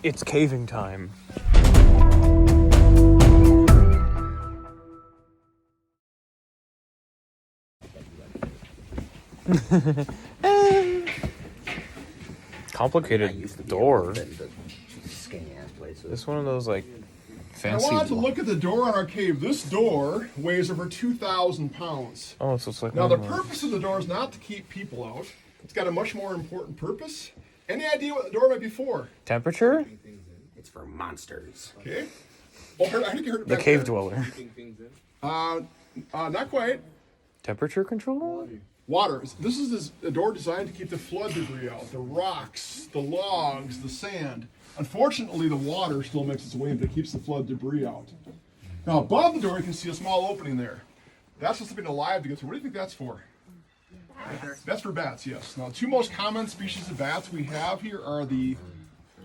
It's caving time. Complicated door. This one of those like fancy. I wanted to look at the door on our cave. This door weighs over 2,000 pounds. Oh, so it's like. Now the purpose of the door is not to keep people out. It's got a much more important purpose. Any idea what the door might be for? Temperature? It's for monsters. Okay. Oh, I think you heard it The back cave there. dweller. Not quite. Temperature control? Water. This is a door designed to keep the flood debris out, the rocks, the logs, the sand. Unfortunately, the water still makes its way in, but it keeps the flood debris out. Now, above the door, you can see a small opening there. That's supposed to be alive to get through. What do you think that's for? That's for bats, yes. Now, the two most common species of bats we have here are the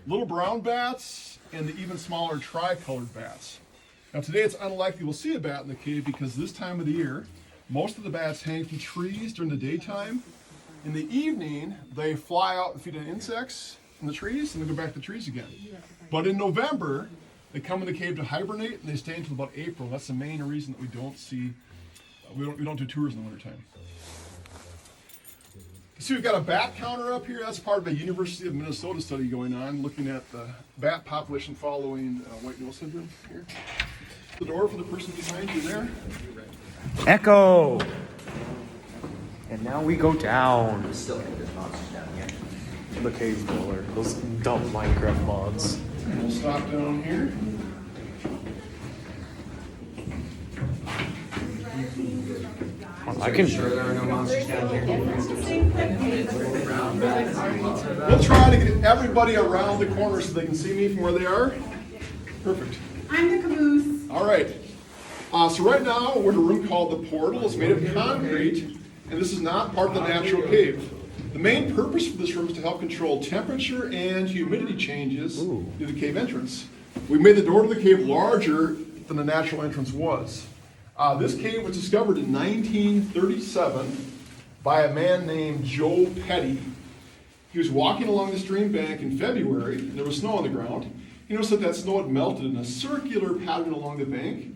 little brown bats and the even smaller tricolored bats. Now, today it's unlikely we'll see a bat in the cave because this time of the year, most of the bats hang from trees during the daytime. In the evening, they fly out and feed on insects in the trees and then go back to the trees again. But in November, they come in the cave to hibernate and they stay until about April. That's the main reason that we don't do tours in the wintertime. So we've got a bat counter up here. That's part of a University of Minnesota study going on, looking at the bat population following white nose syndrome here. The door for the person behind you there. Echo! And now we go down. Still think there's monsters down here. The cave dweller. Those dumb Minecraft mods. And we'll stop down here. I can. Sure there are no monsters down here. We'll try to get everybody around the corner so they can see me from where they are. Perfect. I'm the caboose. All right. So right now we're in a room called the portal. It's made of concrete, and this is not part of the natural cave. The main purpose for this room is to help control temperature and humidity changes through the cave entrance. We made the door to the cave larger than the natural entrance was. This cave was discovered in 1937 by a man named Joe Petty. He was walking along the stream bank in February, and there was snow on the ground. He noticed that snow had melted in a circular pattern along the bank.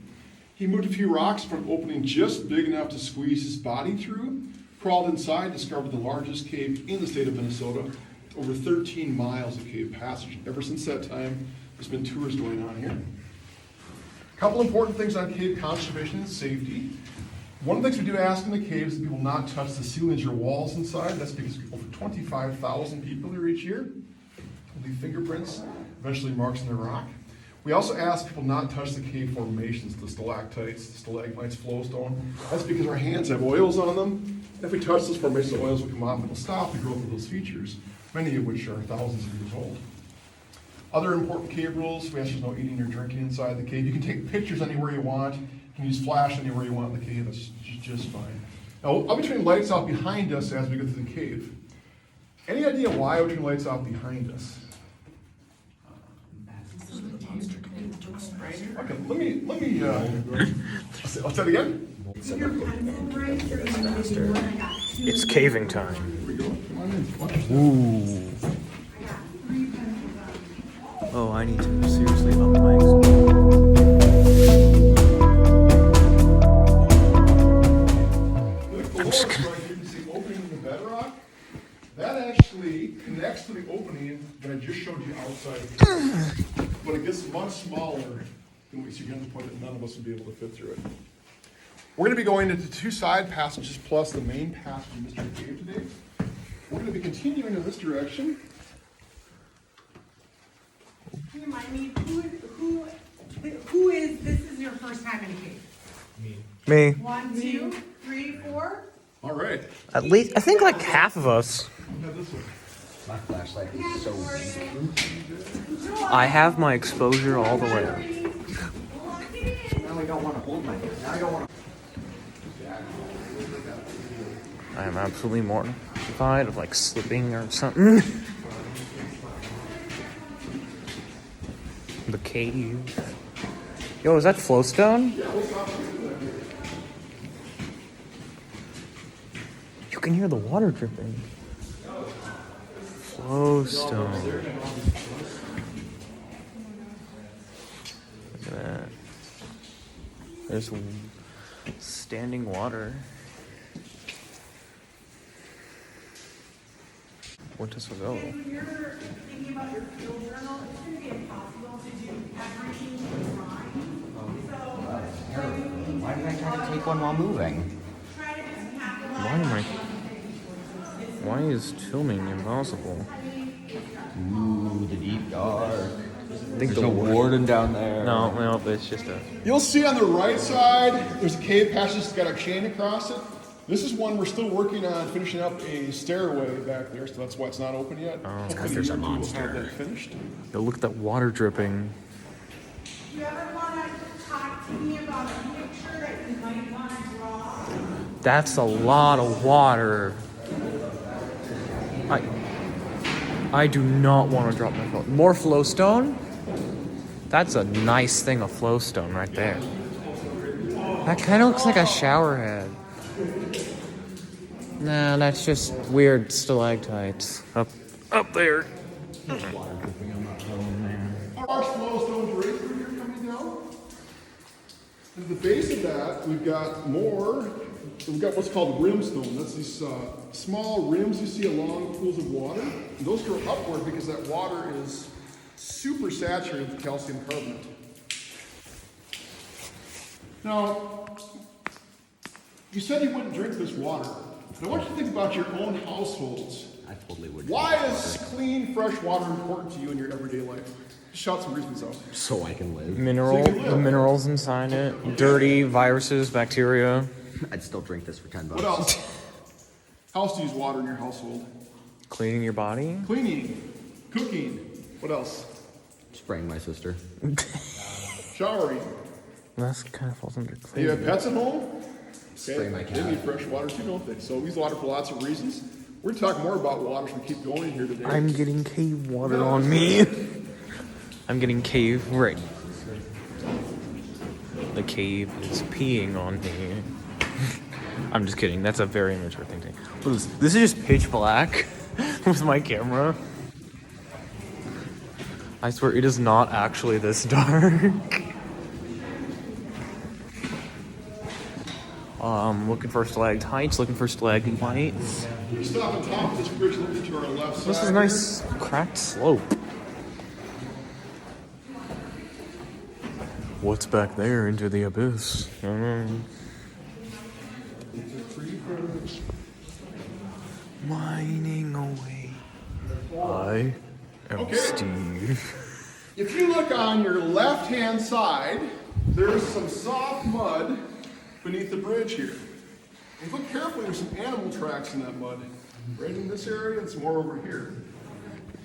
He moved a few rocks for an opening just big enough to squeeze his body through, crawled inside, discovered the largest cave in the state of Minnesota, over 13 miles of cave passage. Ever since that time, there's been tours going on here. A couple important things on cave conservation and safety. One of the things we do ask in the cave is that people not touch the ceilings or walls inside. That's because over 25,000 people here each year leave fingerprints, eventually marks in the rock. We also ask people not touch the cave formations, the stalactites, the stalagmites, flowstone. That's because our hands have oils on them. If we touch those formations, the oils will come off and it'll stop the growth of those features, many of which are thousands of years old. Other important cave rules, we ask there's no eating or drinking inside the cave. You can take pictures anywhere you want. You can use flash anywhere you want in the cave. That's just fine. Now, I'll be turning lights off behind us as we go through the cave. Any idea why we're turning lights off behind us? Okay, let me, what's that again? It's caving time. Here we go. Come on in. Watch yourself. Ooh. Oh, I need to seriously up my exposure. I'm just gonna... Right here, you can see opening in the bedrock. That actually connects to the opening that I just showed you outside of here. But it gets much smaller than we see at the point that none of us would be able to fit through it. We're going to be going into two side passages plus the main passage in Mystery Cave today. We're going to be continuing in this direction. Can you remind me, who is, this is your first time in a cave? Me. 1, 2, 3, 4? All right. At least, I think like half of us. We'll have this one. My flashlight is so weak. I have my exposure all the way up. Now I don't want to hold my hand. Now I don't want to. I am absolutely mortified of like slipping or something. The cave. Yo, is that flowstone? You can hear the water dripping. Flowstone. There's standing water. Where does it go? When you're thinking about your field journal, it's going to be impossible to do everything in line. So, Why did I try to take one while moving? try to just capitalize. Why am I? Why is filming impossible? Ooh, the deep dark. I think There's a warden down there. No, it's just a. You'll see on the right side, there's a cave passage that's got a chain across it. This is one we're still working on finishing up a stairway back there, so that's why it's not open yet. Oh. It's 'cause there's a Hopefully we'll monster. have that finished. Yo, look at that water dripping. Do you ever want to talk to me about a picture that you might want to draw? That's a lot of water. I do not want to drop my phone. More flowstone? That's a nice thing of flowstone right there. That kind of looks like a shower head. Nah, that's just weird stalactites up there. Our flowstone drapery here coming down. And at the base of that, we've got what's called rimstone. That's these small rims you see along pools of water. And those go upward because that water is super saturated with calcium carbonate. Now, you said you wouldn't drink this water. I want you to think about your own households. I totally would. Why is clean, fresh water important to you in your everyday life? Shout some reasons out. So I can live. The minerals inside it. Dirty, viruses, bacteria. I'd still drink this for $10. What else? How else do you use water in your household? Cleaning your body. Cleaning, cooking. What else? Spraying my sister. Showering. That's kind of falls under Do you cleaning. have pets at home? Spray my They need cat. fresh water too, don't they? So we use water for lots of reasons. We're going to talk more about water as we keep going here today. I'm getting cave water on me. I'm getting cave right. The cave is peeing on me. I'm just kidding. That's a very immature thing to say. What is this? This is just pitch black with my camera. I swear it is not actually this dark. Looking for stalactites, looking for stalagmites. We stop on top of this bridge looking to our left side. This is a nice cracked slope. What's back there into the abyss? I don't know. Mining away. I am Okay. Steve. If you look on your left-hand side, there's some soft mud beneath the bridge here. And look carefully, there's some animal tracks in that mud. Right in this area and some more over here.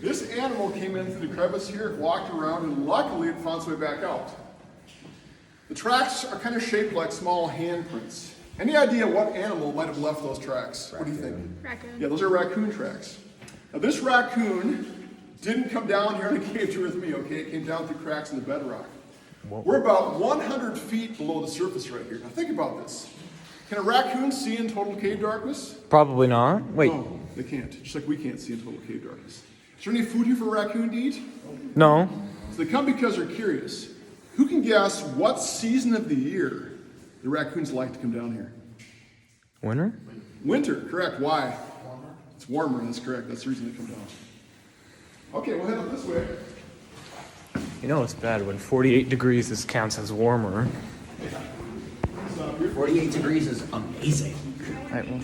This animal came in through the crevice here, walked around, and luckily it found its way back out. The tracks are kind of shaped like small handprints. Any idea what animal might have left those tracks? What do you think? Raccoon. Yeah, those are raccoon tracks. Now this raccoon didn't come down here in a cave tour with me, okay? It came down through cracks in the bedrock. We're about 100 feet below the surface right here. Now think about this. Can a raccoon see in total cave darkness? Probably not. Wait, No, they can't. Just like we can't see in total cave darkness. Is there any food here for a raccoon to eat? no. So they come because they're curious. Who can guess what season of the year the raccoons like to come down here? Winter? Winter, correct. Why? It's warmer, that's correct. That's the reason they come down. Okay, we'll head up this way. You know it's bad when 48 degrees is counts as warmer. Stop here. 48 degrees is amazing. Right, well,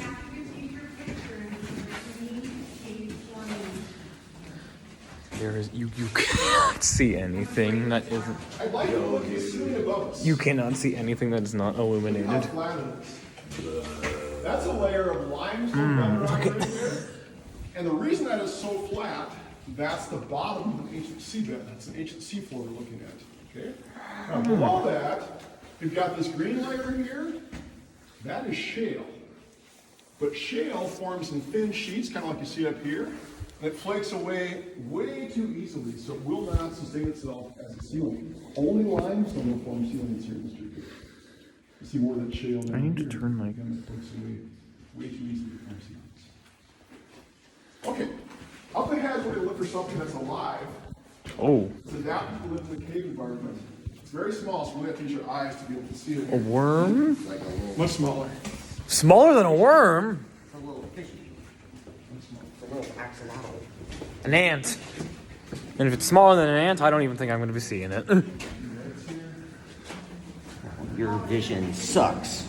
there is you cannot see anything that isn't. I'd like you to look at the ceiling above us. You cannot see anything that is not How illuminated. flat it is. That's a layer of limestone bedrock right there. And the reason that is so flat, that's the bottom of an ancient seabed. That's an ancient seafloor we're looking at. Okay? Now below that, you've got this green layer here. That is shale. But shale forms in thin sheets, kind of like you see up here. And it flakes away way too easily, so it will not sustain itself as a ceiling. Only limestone will form ceilings here in this street. You see more of that shale down I need to here. turn my- Again, it flakes away way too easily to form ceilings. Okay, up ahead we're going to look for something that's alive. Oh, It's adapted to live in the cave environment. It's very small, so you really have to use your eyes to be able to see A it. worm? Much smaller. Smaller than a worm? It's a little fishy. It's a little axolotl. An ant. And if it's smaller than an ant, I don't even think I'm going to be seeing it. Your vision sucks.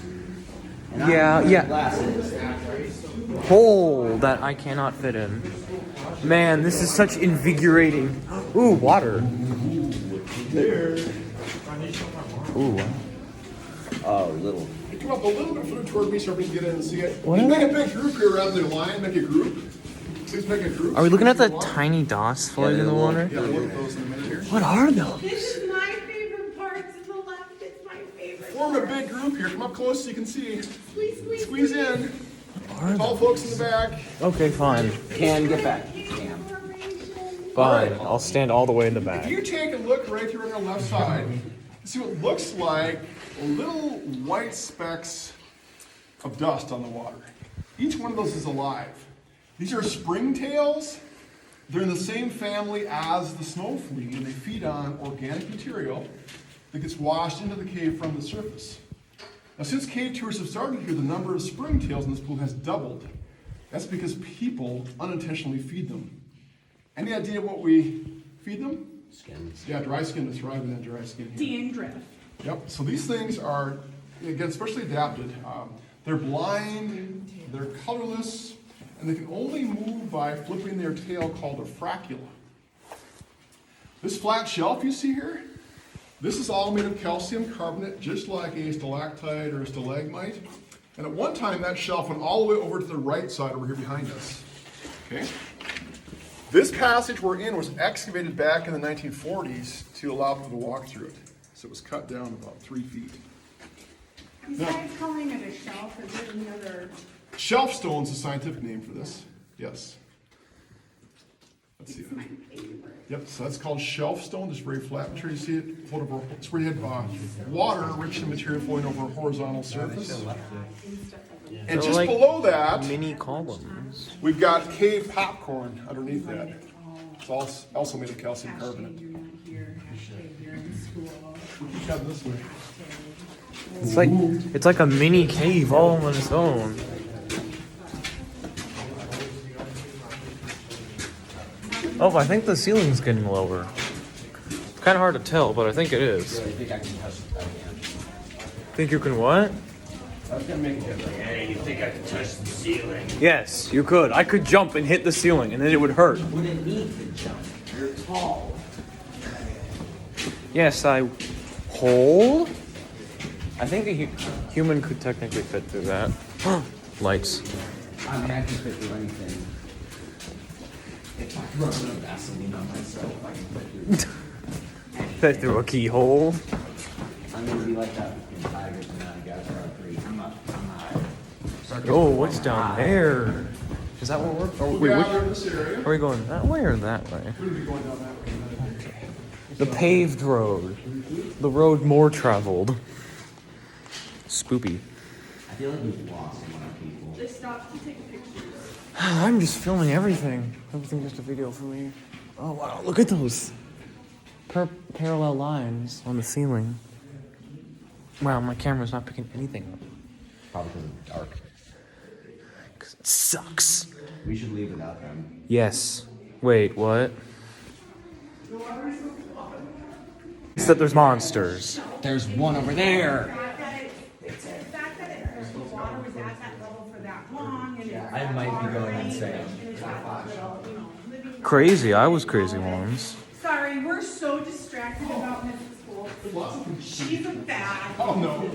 And Yeah, I'm wearing yeah. Glasses. Hole that I cannot fit in. Man, this is such invigorating. Ooh, water. Ooh. Oh, little. Come up a little bit further toward me so we can get in and see it. What You are make they? a big group here rather than a line, make a group. Please make a group. Are we looking at the Water. tiny dots floating in the water? Yeah, we'll look at those in a minute here. What are those? This is my favorite part to the left. It's my favorite. Form a big group here. Come up close so you can see. Squeeze, squeeze, Squeeze in. All folks in the back. Okay, fine. Can get back. Can. Fine. I'll stand all the way in the If back. you take a look right here on the left side, you see what looks like little white specks of dust on the water. Each one of those is alive. These are springtails. They're in the same family as the snow flea, and they feed on organic material that gets washed into the cave from the surface. Now, since cave tours have started here, the number of springtails in this pool has doubled. That's because people unintentionally feed them. Any idea what we feed them? Skins. Yeah, dry skin to thrive in that dry skin here. Dandruff. Yep, so these things are, again, specially adapted. They're blind, they're colorless, and they can only move by flipping their tail called a fracula. This flat shelf you see here, this is all made of calcium carbonate, just like a stalactite or a stalagmite. And at one time, that shelf went all the way over to the right side over here behind us. Okay? This passage we're in was excavated back in the 1940s to allow people to walk through it. So it was cut down about 3 feet. Besides calling it a shelf, is there any other? Shelf stone's the scientific name for this. Yes. Let's see. It's my favorite. Yep, so that's called shelf stone. This very flat material. You see it float over. It's where you had water rich in material flowing over a horizontal surface. And They're just like below that, Mini columns. we've got cave popcorn underneath that. It's also made of calcium carbonate. You're not here. You're in school. We keep heading this way. It's like a mini cave all on its own. Oh, I think the ceiling's getting lower. It's kind of hard to tell, but I think it is. I think I can touch it again. Think you can what? I was gonna make a joke. Hey, you think I can touch the ceiling? Yes, you could. I could jump and hit the ceiling, and then it would hurt. Wouldn't need to jump. You're tall. Yes, I hold. I think a human could technically fit through that. Lights. I mean, I can fit through anything. If I run out of Vaseline on myself, I can fit through. Fit through a keyhole. I'm gonna be like that in Tigers and Madagascar 3. I'm not. Oh, what's down there? Is that where we're? Oh, We'll wait, gather which, in this area. are we going that way or that way? We're going to be going down that way. The paved road. The road more traveled. Spoopy. I feel like we've lost a lot of people. They stopped to take pictures. I'm just filming everything. Everything's just a video for me. Oh wow, look at those parallel lines on the ceiling. Wow, my camera's not picking anything up. Probably because it's dark. 'Cause it sucks. We should leave without them. Yes. Wait, what? It's that there's monsters. There's one over there. The fact that the water was at that level for that long and it's I might be going insane. and it's that little, living. Crazy. I was crazy once. Sorry, we're so distracted about Mrs. Wolf. She's a bad. Oh, no.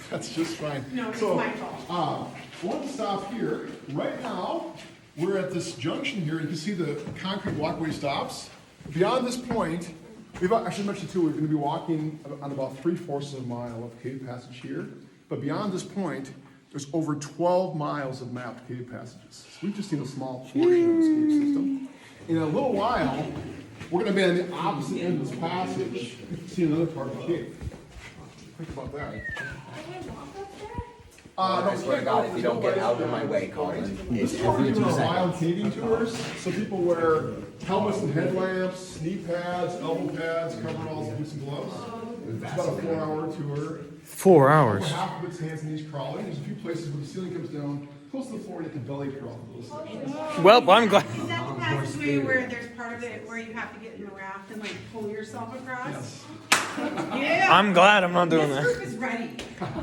That's just fine. No, it's So, my fault. I want to stop here. Right now, we're at this junction here. You can see the concrete walkway stops. Beyond this point, I should mention too, we're going to be walking on about 3/4 of a mile of cave passage here. But beyond this point, there's over 12 miles of mapped cave passages. So we've just seen a small portion of this cave system. In a little while, we're going to be on the opposite end of this passage, see another part of the cave. Think about that. I swear to God, if you don't get out of my way, Colin. This is where we do wild caving tours. So people wear helmets and headlamps, knee pads, elbow pads, coveralls, boots and gloves. It's about a 4-hour tour. 4 hours. Half of it's hands and knees crawling. There's a few places where the ceiling comes down close to the floor and you have to belly crawl. Well, I'm glad. Is that the passageway where there's part of it where you have to get in the raft and like pull yourself across? Yeah. I'm glad I'm not doing This that. group is ready.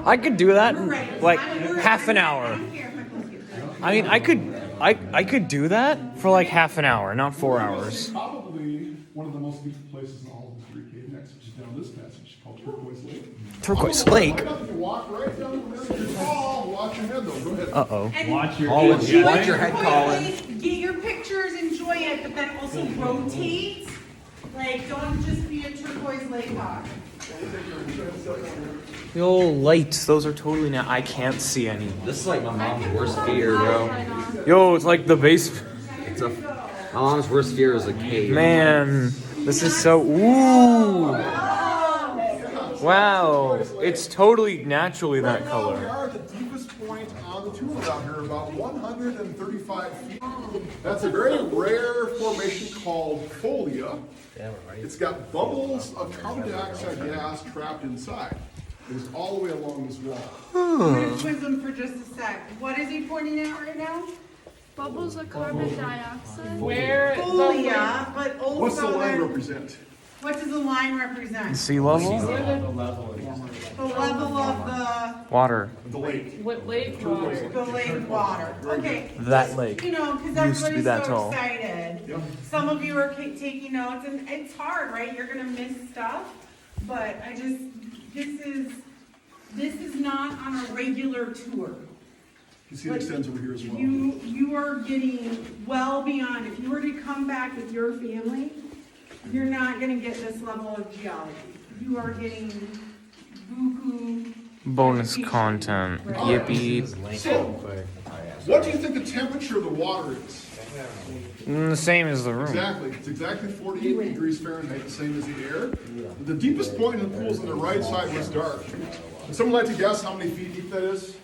I could do that We're in ready. like We're half an ready. I hour. don't care if my clothes get dirty. I mean, I could do that for like half an hour, not 4 hours. Probably one of the most beautiful places in all of the Three Cave next, which is down this passage called Turquoise Lake. Turquoise Lake. Right up, you walk right down the river. You're tall. Watch your head though. Go ahead. Uh-oh. And Watch your head, enjoy Colin. it, get your pictures, enjoy it, but then also rotate. Like, don't just be a turquoise lake hawk. The old lights, those are totally now. I can't see any. This is like my mom's worst fear, bro. Yo, it's like the base. It's a my mom's worst fear is a cave. Man, this is so. Ooh. Wow. It's totally naturally that Right now, we color. are at the deepest point on the tour down here, about 135 feet. That's a very rare formation called folia. It's got bubbles of carbon dioxide gas trapped inside. It goes all the way along this wall. I'm gonna quiz him for just a sec. What is he pointing at right now? Bubbles of carbon dioxide. Folia, but also What's the line then, represent? what does the line represent? Sea level? The level of Water. The lake. What lake water? the lake water. Okay. That lake. You know, because Used to be everybody's that so tall. excited. Yep. Some of you are taking notes, and it's hard, right? You're gonna miss stuff, but this is not on a regular tour. You see it extends over here as well. You are getting well beyond. If you were to come back with your family, you're not gonna get this level of geology. You are getting buku. Bonus content. Yippee. So, what do you think the temperature of the water is? The same as the room. Exactly. It's exactly 48 degrees Fahrenheit, the same as the air. The deepest point in the pool is on the right side where it's dark. Would someone like to guess how many feet deep that is?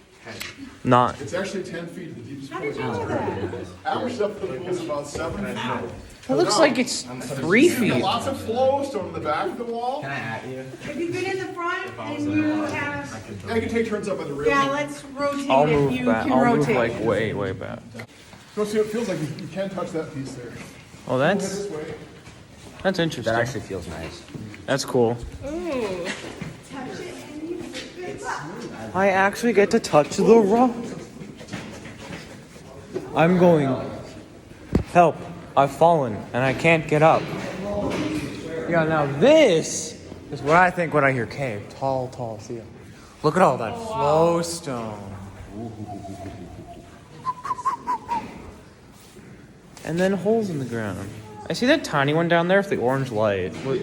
Not. It's actually 10 feet at the deepest How point. did you know that? Average depth of the pool is about 7 feet. It looks like it's 3 You see feet. lots of flow stone in the back of the wall. Can I at you? If you've been in the front and you have, Yeah, you can take turns up by the railing. yeah, let's rotate I'll if move you back. can I'll move rotate. like way back. Go see what it feels like. You can't touch that piece there. Oh, Go ahead that's this way. that's interesting. That actually feels nice. That's cool. Touch it and you pick it up. I actually get to touch the rock. I'm going. Help! I've fallen and I can't get up. Yeah, now this is what I think when I hear cave. Tall ceiling. Look at all that flow stone. And then holes in the ground. I see that tiny one down there with the orange light. What?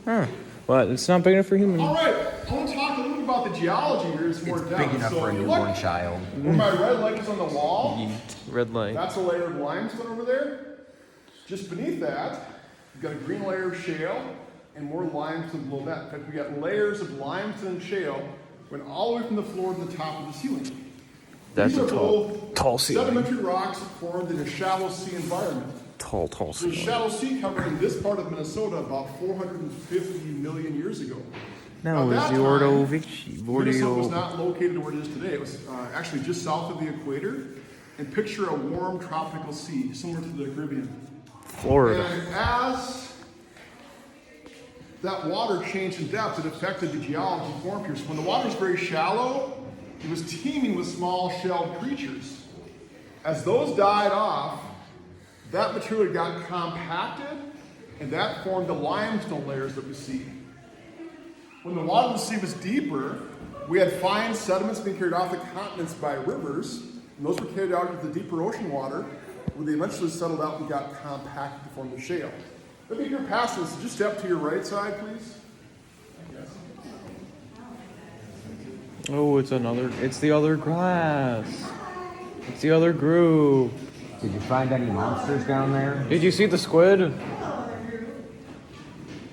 Huh. But it's not big enough for human. All right, I want to talk a little bit about the geology here. It's more Big depth. enough So for a if you newborn look child. where my red light is on the wall, Red light. that's a layer of limestone over there. Just beneath that, you've got a green layer of shale and more limestone below that. In fact, we got layers of limestone and shale going all the way from the floor to the top of the ceiling. That's These a are both tall ceiling. sedimentary rocks formed in a shallow sea environment. Tall There's a ceiling. shallow sea covering this part of Minnesota about 450 million years ago. Now at is that the time, Ordovich. Minnesota was not located where it is today. It was actually just south of the equator. And picture a warm tropical sea, similar to the Caribbean. Florida. And as that water changed in depth, it affected the geology formed here. So when the water was very shallow, it was teeming with small shelled creatures. As those died off, that material got compacted, and that formed the limestone layers that we see. When the water of the sea was deeper, we had fine sediments being carried off the continents by rivers, and those were carried out into the deeper ocean water, where they eventually settled out and got compacted to form the shale. Let me go past this. Just step to your right side, please. Oh, it's the other glass. It's the other group. Did you find any monsters down there? Did you see the squid?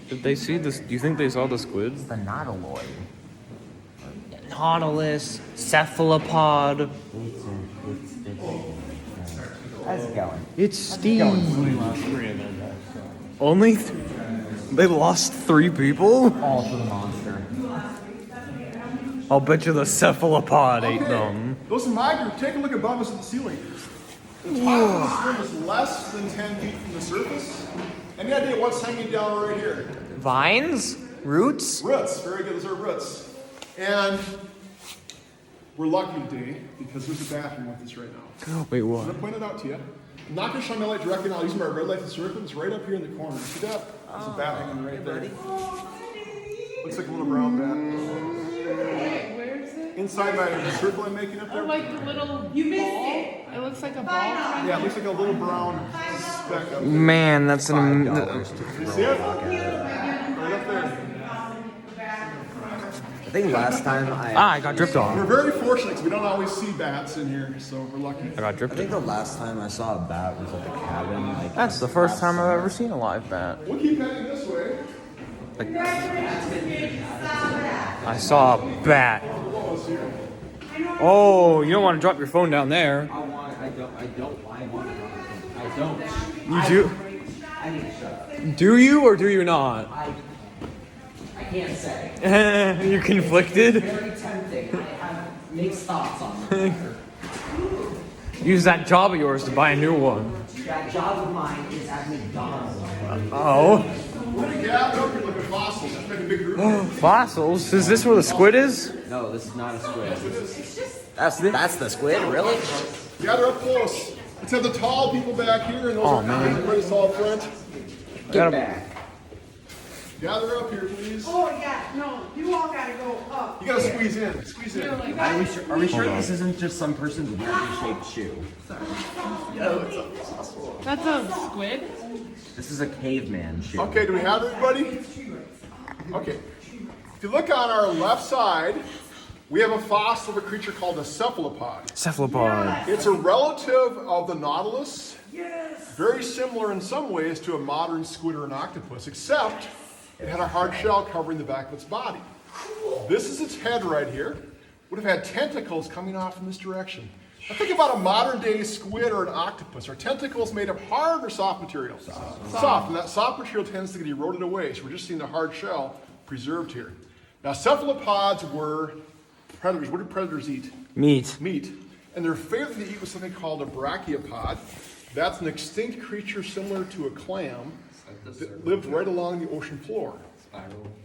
Did they see this? Do you think they saw the squid? The nautiloid. Nautilus, cephalopod. How's it going? It's Steve. Only they lost 3 people? All to the monster. I'll bet you the cephalopod ate Okay, them. those in my group, take a look above us at the ceiling. The top of this room is less than 10 feet from the surface. Any idea what's hanging down right here? Vines? Roots? Roots, very good, those are roots. And we're lucky today because there's a bathroom with us right now. Wait, I'm what? gonna point it out to you. I'm not gonna shine my light directly now, using my red light to circle. It's right up here in the corner. See that? There's a bat hanging right there. Looks like a little brown bat. Where is it? Inside my circle I'm making up Oh, there. like the little You missed ball? it. It looks like a ball. Yeah, it looks like a little brown speck up there. Man, that's an. You see it? Right up there. I think last time I got dripped We're on. very fortunate because we don't always see bats in here, so we're lucky. I got dripped I think on. the last time I saw a bat was at the cabin. Like That's the first time I've ever seen a live bat. We'll keep heading this way. I saw a bat. Oh, you don't want to drop your phone down there. I don't. You do? I need to shut up. Do you or do you not? I can't say. You're conflicted? Very tempting. I have mixed thoughts on it. Use that job of yours to buy a new one. That job of mine is at McDonald's. Oh. We're gonna gather up here like a fossil. Let's make a big group. Fossils? Is this where the squid is? No, this is not a squid. That's the squid, really? Gather up close. Let's have the tall people back here and those Oh, are man. everybody tall front. Get back. Gather up here, please. Oh, yeah, no, you all gotta go up. You gotta squeeze in. Squeeze in. Are we sure this isn't just some person's weirdly shaped shoe? That's a squid? This is a caveman shoe. Okay, do we have everybody? Okay. If you look on our left side, we have a fossil of a creature called a cephalopod. Cephalopod. It's a relative of the nautilus. Very similar in some ways to a modern squid or an octopus, except it had a hard shell covering the back of its body. This is its head right here. Would have had tentacles coming off in this direction. Now think about a modern day squid or an octopus. Are tentacles made of hard or soft material? Soft. And that soft material tends to get eroded away, so we're just seeing the hard shell preserved here. Now cephalopods were predators. What do predators eat? Meat. Meat. And their favorite thing to eat was something called a brachiopod. That's an extinct creature similar to a clam that lived right along the ocean floor.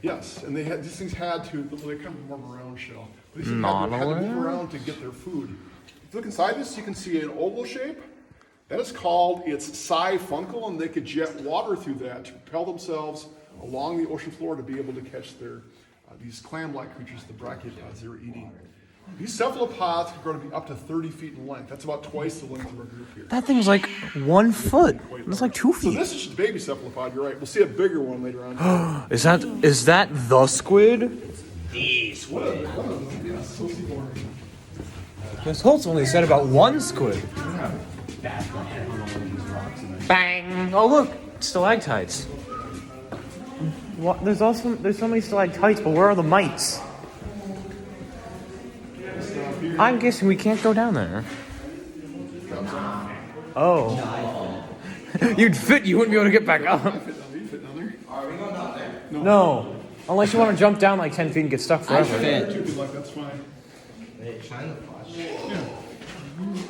Yes, and these things had to, they kind of more of a round shell. But these things had to move around to get their food. If you look inside this, you can see an oval shape. That is called its siphuncle, and they could jet water through that to propel themselves along the ocean floor to be able to catch these clam-like creatures, the brachiopods they were eating. These cephalopods can grow to be up to 30 feet in length. That's about twice the length of our group here. That thing's like 1 foot. It's like 2 So feet. this is just a baby cephalopod, you're right. We'll see a bigger one later on. Is that the squid? Miss Holtz only said about 1 squid. Bang! Oh look, stalactites. What? There's so many stalactites, but where are the mites? I'm guessing we can't go down there. Oh. You'd fit, you wouldn't be able to get back up. No. Unless you want to jump down like 10 feet and get stuck forever. Two feet like, that's fine.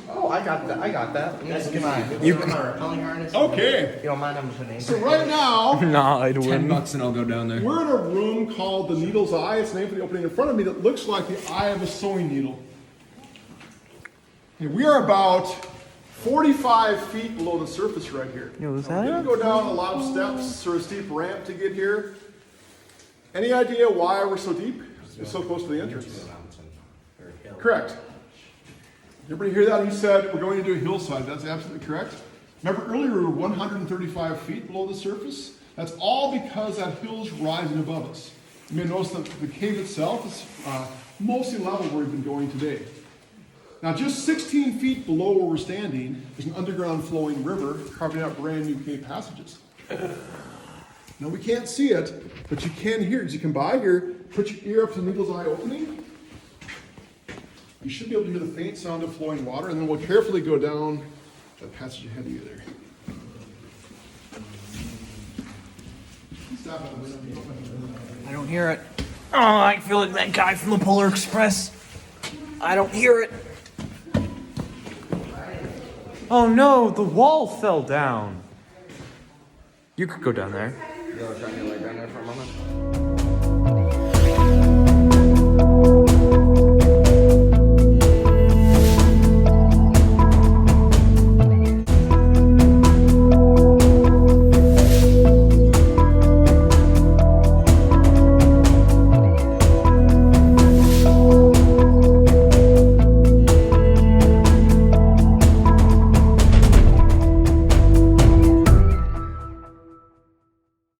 Oh, I got that. You Okay, You don't mind I'm putting so right now, Nah, I'd win. $10 and I'll go down there. we're in a room called the Needle's Eye. It's named for the opening in front of me that looks like the eye of a sewing needle. And we are about 45 feet below the surface right here. Yo, is We're that gonna it? go down a lot of steps, sort of steep ramp to get here. Any idea why we're so deep? We're so close to the entrance. Correct. Everybody hear that? He said we're going to do a hillside. That's absolutely correct. Remember earlier we were 135 feet below the surface? That's all because that hill's rising above us. You may notice that the cave itself is mostly level where we've been going today. Now just 16 feet below where we're standing is an underground flowing river carving out brand new cave passages. Now we can't see it, but you can hear it. As you come by here, put your ear up to the Needle's Eye opening. You should be able to hear the faint sound of flowing water, and then we'll carefully go down that passage ahead of you there. Stop at the window. I don't hear it. Oh, I feel like that guy from the Polar Express. I don't hear it. Oh no, the wall fell down. You could go down there. Yo, trying to lay down there for a moment.